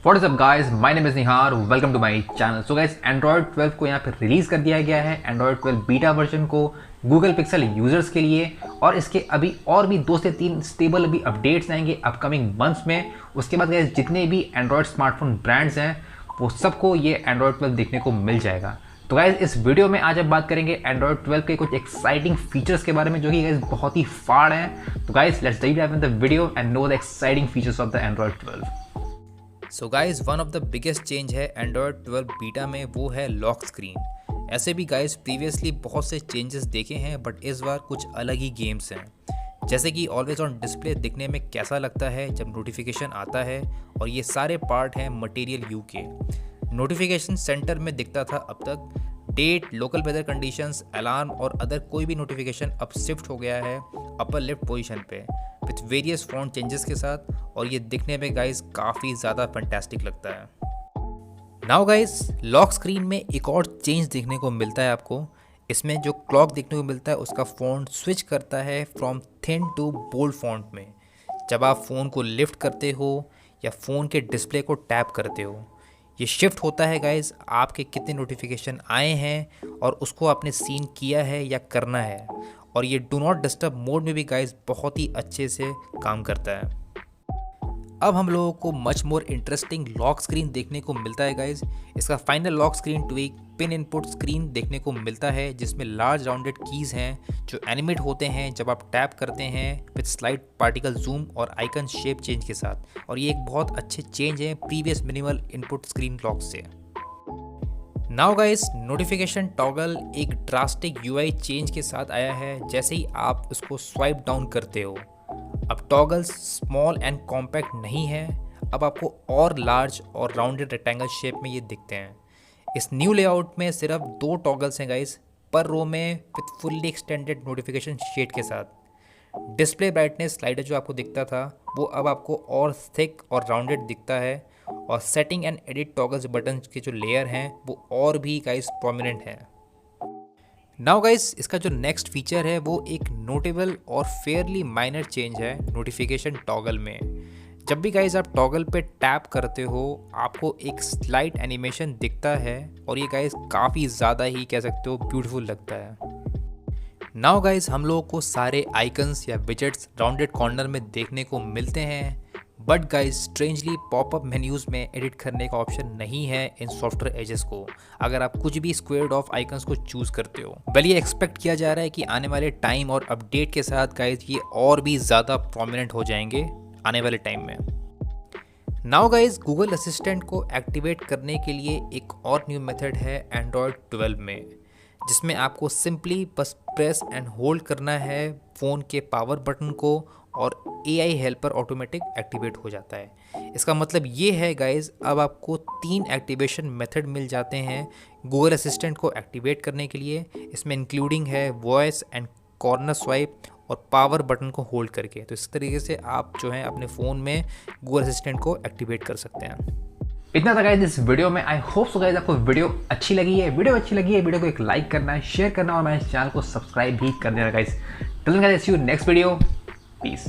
What is up guys, my name is Nihar, welcome to my channel. So guys, Android 12 को यहाँ पे release कर दिया गया है, Android 12 बीटा वर्जन को Google Pixel यूज़र्स के लिए। और इसके अभी और भी 2 से 3 स्टेबल अभी अपडेट्स आएंगे अपकमिंग मंथ्स में। उसके बाद गाइस जितने भी एंड्रॉयड स्मार्टफोन ब्रांड्स हैं वो सबको ये Android 12 देखने को मिल जाएगा। तो गाइस इस वीडियो में आज हम बात करेंगे Android 12 के कुछ एक्साइटिंग फीचर्स के बारे में जो कि गाइस बहुत ही फाड़ हैं। तो guys let's deep dive in the video and know the exciting features of the Android 12। So guys one of the biggest change है एंड्रॉयड 12 बीटा में, वो है लॉक स्क्रीन। ऐसे भी गाइज प्रीवियसली बहुत से चेंजेस देखे हैं बट इस बार कुछ अलग ही गेम्स हैं। जैसे कि ऑलवेज ऑन डिस्प्ले दिखने में कैसा लगता है जब नोटिफिकेशन आता है, और ये सारे पार्ट हैं मटेरियल यू के। नोटिफिकेशन सेंटर में दिखता था अब तक, date, local weather conditions, alarm और अदर कोई भी नोटिफिकेशन अब शिफ्ट हो गया है अपर लेफ्ट पोजीशन पे विथ वेरियस फॉन्ट चेंजेस के साथ, और ये दिखने में गाइस काफ़ी ज़्यादा फैंटास्टिक लगता है। नाउ गाइस लॉक स्क्रीन में एक और चेंज देखने को मिलता है आपको। इसमें जो क्लॉक देखने को मिलता है उसका फॉन्ट स्विच करता है from thin to bold font में जब आप फ़ोन को लिफ्ट करते हो या फ़ोन के डिस्प्ले को टैप करते हो। ये शिफ्ट होता है गाइस आपके कितने नोटिफिकेशन आए हैं और उसको आपने सीन किया है या करना है, और ये डू नॉट डिस्टर्ब मोड में भी गाइस बहुत ही अच्छे से काम करता है। अब हम लोगों को much more interesting lock screen देखने को मिलता है गाइस। इसका फाइनल लॉक स्क्रीन टू एक पिन इनपुट स्क्रीन देखने को मिलता है जिसमें लार्ज राउंडेड कीज़ हैं जो एनिमेट होते हैं जब आप टैप करते हैं विद स्लाइड पार्टिकल जूम और आइकन शेप चेंज के साथ, और ये एक बहुत अच्छे चेंज है previous minimal input screen lock से। नाउ गाइस नोटिफिकेशन टॉगल एक ड्रास्टिक यूआई चेंज के साथ आया है। जैसे ही आप उसको स्वाइप डाउन करते हो, अब टॉगल्स स्मॉल एंड कॉम्पैक्ट नहीं है, अब आपको और लार्ज और राउंडेड रेक्टेंगल शेप में ये दिखते हैं। इस न्यू लेआउट में सिर्फ 2 टॉगल्स हैं गाइस पर रो में with fully extended notification shade के साथ। डिस्प्ले ब्राइटनेस स्लाइडर जो आपको दिखता था वो अब आपको और थिक और राउंडेड दिखता है, और setting and edit toggles button के जो लेयर हैं वो और भी गाइस प्रोमिनेंट हैं। नाउ गाइस इसका जो नेक्स्ट फीचर है वो एक नोटेबल और फेयरली माइनर चेंज है नोटिफिकेशन टॉगल में। जब भी गाइस आप टॉगल पे टैप करते हो आपको एक स्लाइड एनिमेशन दिखता है, और ये गाइस काफ़ी ज़्यादा ही कह सकते हो ब्यूटीफुल लगता है। नाउ गाइस हम लोगों को सारे आइकन्स या विजेट्स राउंडेड कॉर्नर में देखने को मिलते हैं, but guys strangely popup menus में एडिट करने का ऑप्शन नहीं है इन सॉफ्टवेयर एजेस को अगर आप कुछ भी स्क्वेयर्ड ऑफ आइकन्स को चूज़ करते हो। वेल ये एक्सपेक्ट किया जा रहा है कि आने वाले टाइम और अपडेट के साथ गाइज ये और भी ज़्यादा प्रोमिनेंट हो जाएंगे आने वाले टाइम में। नाउ गाइज गूगल असिस्टेंट को एक्टिवेट करने के लिए एक और न्यू मेथड है एंड्रॉयड 12 में, जिसमें आपको सिंपली बस प्रेस एंड होल्ड करना है फ़ोन के पावर बटन को और AI हेल्पर ऑटोमेटिक एक्टिवेट हो जाता है। इसका मतलब ये है गाइज अब आपको 3 एक्टिवेशन मेथड मिल जाते हैं गूगल असिस्टेंट को एक्टिवेट करने के लिए। इसमें इंक्लूडिंग है वॉइस एंड कॉर्नर स्वाइप और पावर बटन को होल्ड करके। तो इस तरीके से आप जो है अपने फ़ोन में गूगल असिस्टेंट को एक्टिवेट कर सकते हैं। इतना था गाइस इस वीडियो में। आई होप सो गाइस आपको वीडियो अच्छी लगी है। वीडियो को एक लाइक करना है, शेयर करना और मेरे चैनल को सब्सक्राइब भी कर देना guys. Till then guys see you next video. Peace.